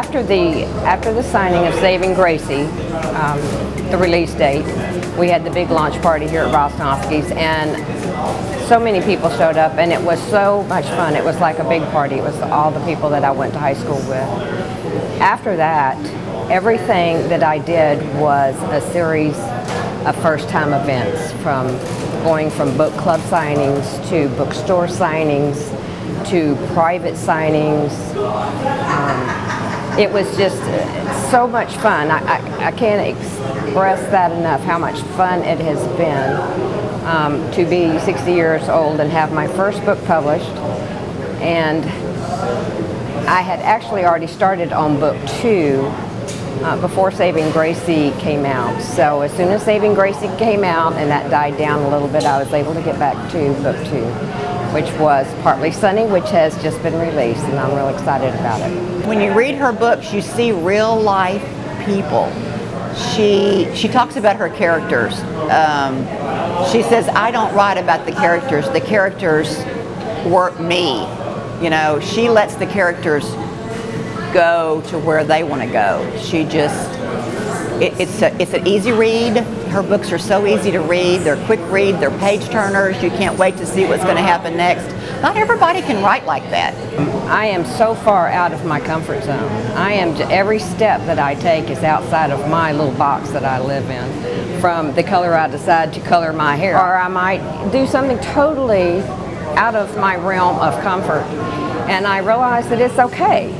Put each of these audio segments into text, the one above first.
After the signing of Saving Gracie, the release date, we had the big launch party here at Roznovsky's, and so many people showed up, and it was so much fun. It was like a big party. It was all the people that I went to high school with. After that, everything that I did was a series of first-time events, from going from book club signings to bookstore signings to private signings. It was just so much fun. I can't express that enough, how much fun it has been to be 60 years old and have my first book published. And I had actually already started on book 2 before Saving Gracie came out. So as soon as Saving Gracie came out and that died down a little bit, I was able to get back to book 2, which was Partly Sunny, which has just been released, and I'm real excited about it. When you read her books, you see real life people. She talks about her characters. She says, I don't write about the characters work me. You know, she lets the characters go to where they want to go. She just, it's an easy read. Her books are so easy to read. They're quick read. They're page turners. You can't wait to see what's going to happen next. Not everybody can write like that. I am so far out of my comfort zone. Every step that I take is outside of my little box that I live in. From the color I decide to color my hair, or I might do something totally out of my realm of comfort. And I realize that it's okay.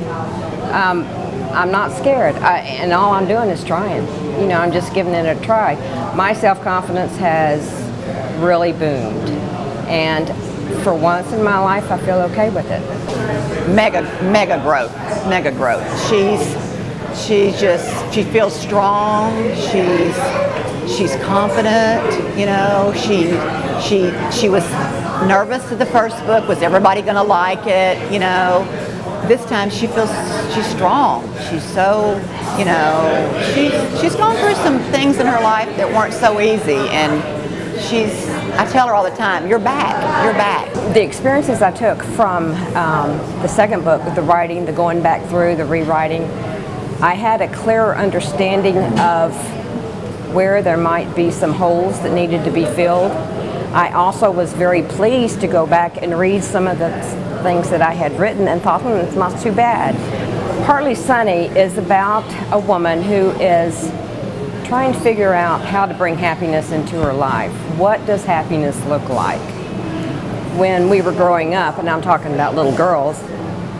I'm not scared, and all I'm doing is trying. You know, I'm just giving it a try. My self-confidence has really boomed, and for once in my life, I feel okay with it. Mega growth. She feels strong. She's confident. You know, she was nervous to the first book. Was everybody going to like it? You know. This time she feels she's strong. She's so, you know, she's gone through some things in her life that weren't so easy, and I tell her all the time, you're back. The experiences I took from the second book, the writing, the going back through, the rewriting, I had a clearer understanding of where there might be some holes that needed to be filled. I also was very pleased to go back and read some of the things that I had written and thought, it's not too bad. Partly Sunny is about a woman who is trying to figure out how to bring happiness into her life. What does happiness look like? When we were growing up, and I'm talking about little girls,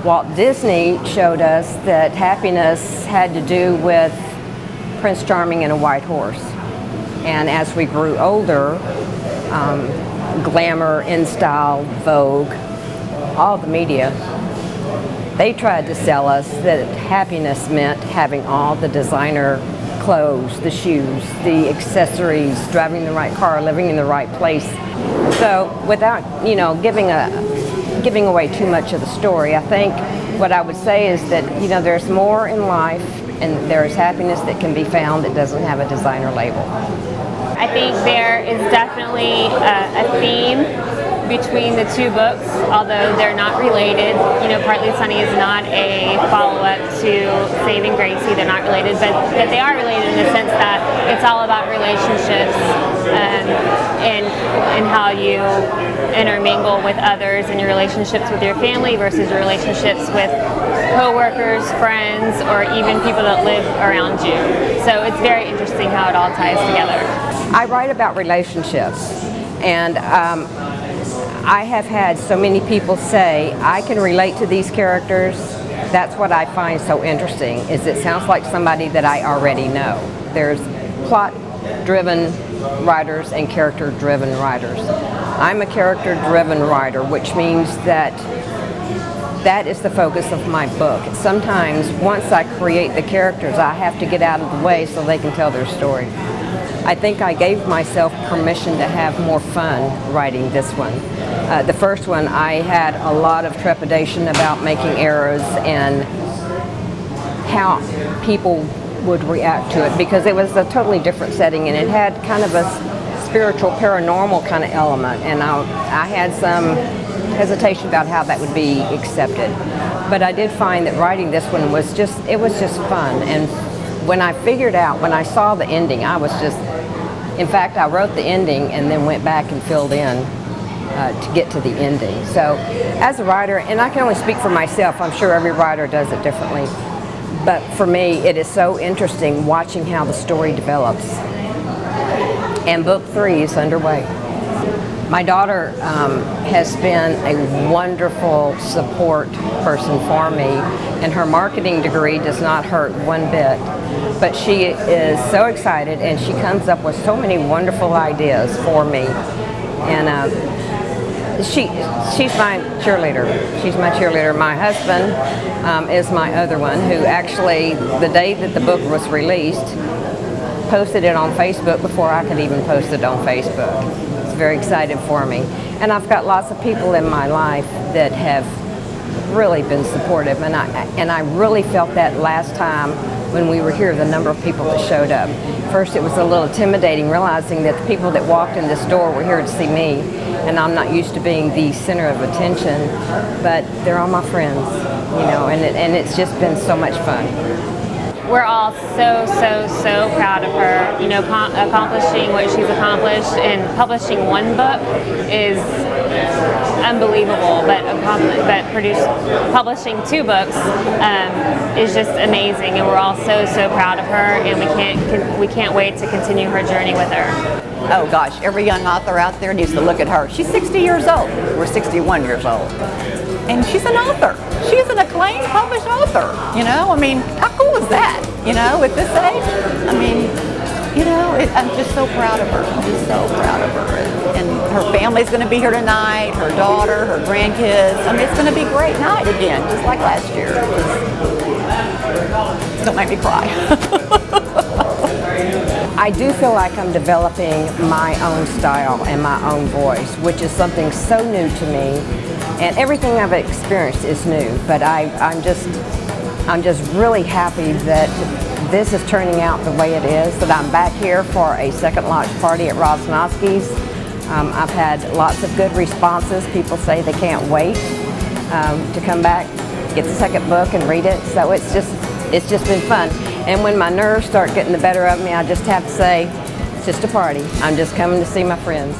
Walt Disney showed us that happiness had to do with Prince Charming and a white horse. And as we grew older, glamour, InStyle, Vogue, all the media, they tried to sell us that happiness meant having all the designer clothes, the shoes, the accessories, driving the right car, living in the right place. So without, you know, giving away too much of the story, I think what I would say is that, you know, there's more in life, and there's happiness that can be found that doesn't have a designer label. I think there is definitely a theme between the two books, although they're not related. You know, Partly Sunny is not a follow-up to Saving Gracie. They're not related, but they are related in the sense that it's all about relationships and how you intermingle with others, and your relationships with your family versus your relationships with co-workers, friends, or even people that live around you. So it's very interesting how it all ties together. I write about relationships, and I have had so many people say, I can relate to these characters. That's what I find so interesting, is it sounds like somebody that I already know. There's plot-driven writers and character-driven writers. I'm a character-driven writer, which means that is the focus of my book. Sometimes, once I create the characters, I have to get out of the way so they can tell their story. I think I gave myself permission to have more fun writing this one. The first one, I had a lot of trepidation about making errors and how people would react to it, because it was a totally different setting, and it had kind of a spiritual, paranormal kind of element, and I had some hesitation about how that would be accepted. But I did find that writing this one was just fun. And when I saw the ending, in fact, I wrote the ending and then went back and filled in to get to the ending. So as a writer, and I can only speak for myself, I'm sure every writer does it differently, but for me it is so interesting watching how the story develops. And book 3 is underway. My daughter has been a wonderful support person for me, and her marketing degree does not hurt one bit. But she is so excited, and she comes up with so many wonderful ideas for me. And she's my cheerleader. She's my cheerleader. My husband is my other one, who actually, the day that the book was released, posted it on Facebook before I could even post it on Facebook. It's very excited for me. And I've got lots of people in my life that have really been supportive, and I really felt that last time when we were here, the number of people that showed up. First, it was a little intimidating, realizing that the people that walked in this door were here to see me, and I'm not used to being the center of attention, but they're all my friends, and it's just been so much fun. We're all so proud of her. Accomplishing what she's accomplished and publishing one book is unbelievable, but publishing 2 books is just amazing, and we're all so proud of her, and we can't wait to continue her journey with her. Oh gosh, every young author out there needs to look at her. She's 60 years old. We're 61 years old. And she's an author. She's an acclaimed published author. How cool is that? At this age? I'm just so proud of her. I'm just so proud of her. And her family's going to be here tonight, her daughter, her grandkids. It's going to be a great night again, just like last year. Don't make me cry. I do feel like I'm developing my own style and my own voice, which is something so new to me. And everything I've experienced is new, but I'm just really happy that this is turning out the way it is, that I'm back here for a second launch party at Roznovsky's. I've had lots of good responses. People say they can't wait to come back, get the second book and read it. So it's just been fun. And when my nerves start getting the better of me, I just have to say, it's just a party. I'm just coming to see my friends.